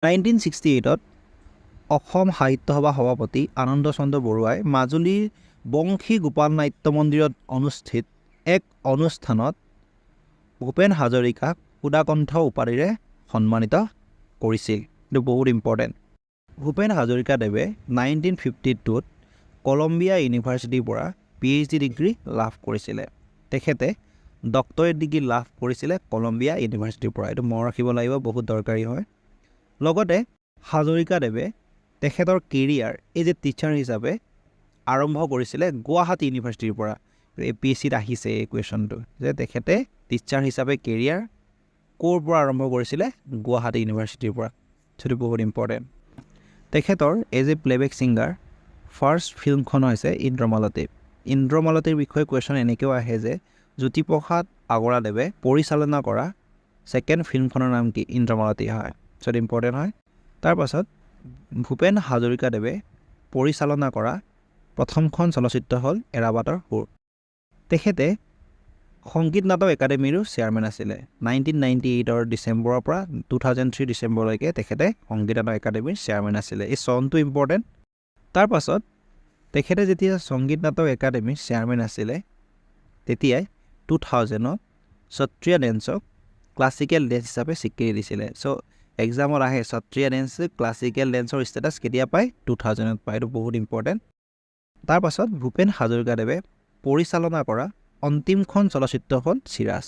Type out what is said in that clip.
1968 অসম সাহিত্য সভা সভাপতি আনন্দ চন্দ্ৰ বৰুৱাই মাজুলীৰ বংশী গোপাল নাট্য মন্দিৰত অনুষ্ঠিত এক অনুষ্ঠানত ভূপেন হাজৰিকাক সুধাকণ্ঠ উপাধিৰে সন্মানিত কৰিছিল। এইটো বহুত ইম্পৰ্টেণ্ট। ভূপেন হাজৰিকাদেৱে 1952ত কলম্বিয়া ইউনিভাৰ্চিটিৰ পৰা PhD ডিগ্ৰী লাভ কৰিছিলে। তেখেতে ডক্টৰেট ডিগ্ৰী লাভ কৰিছিলে কলম্বিয়া ইউনিভাৰ্চিটিৰ পৰা। এইটো মনত ৰাখিব লাগিব, বহুত দৰকাৰী হয়। লগতে হাজৰিকাদেৱে তেখেতৰ কেৰিয়াৰ এজ এ টিচাৰ হিচাপে আৰম্ভ কৰিছিলে গুৱাহাটী ইউনিভাৰ্চিটিৰ পৰা। APSCত আহিছে এই কুৱেশ্যনটো যে তেখেতে টিচাৰ হিচাপে কেৰিয়াৰ ক'ৰ পৰা আৰম্ভ কৰিছিলে? গুৱাহাটী ইউনিভাৰ্চিটিৰ পৰা। সেইটো বহুত ইম্পৰ্টেণ্ট। তেখেতৰ as a playback singer first ফিল্মখন হৈছে ইন্দ্ৰমালতী। ইন্দ্ৰমালতীৰ বিষয়ে কুৱেশ্যন এনেকৈও আহে যে জ্যোতিপ্ৰসাদ আগৰৱালাদেৱে পৰিচালনা কৰা ছেকেণ্ড ফিল্মখনৰ নাম কি? ইন্দ্ৰমালতী হয়। সেইটো ইম্পৰ্টেণ্ট হয়। তাৰপাছত ভূপেন হাজৰিকাদেৱে পৰিচালনা কৰা প্ৰথমখন চলচ্চিত্ৰ হ'ল এৰাবাটৰ সুৰ। তেখেতে সংগীত নাটক একাডেমীৰো চেয়াৰমেন আছিলে। 1998 ডিচেম্বৰৰ পৰা 2003 ডিচেম্বৰলৈকে তেখেতে সংগীত নাটক একাডেমীৰ চেয়াৰমেন আছিলে। এই চনটো ইম্পৰ্টেণ্ট। তাৰপাছত তেখেতে যেতিয়া সংগীত নাটক একাডেমীৰ চেয়াৰমেন আছিলে তেতিয়াই 2000ত সত্ৰীয়া ডেন্সক ক্লাছিকেল ডেন্স হিচাপে স্বীকৃতি দিছিলে। চ' এক্সামত আহে সত্ৰীয়া ডেন্স ক্লাছিকেল ডেন্সৰ ষ্টেটাছ কেতিয়া পায়? 2000ত পায়। এইটো বহুত ইম্পৰ্টেণ্ট। তাৰপাছত ভূপেন হাজৰিকাদেৱে পৰিচালনা কৰা অন্তিমখন চলচ্চিত্ৰ হ'ল চিৰাজ।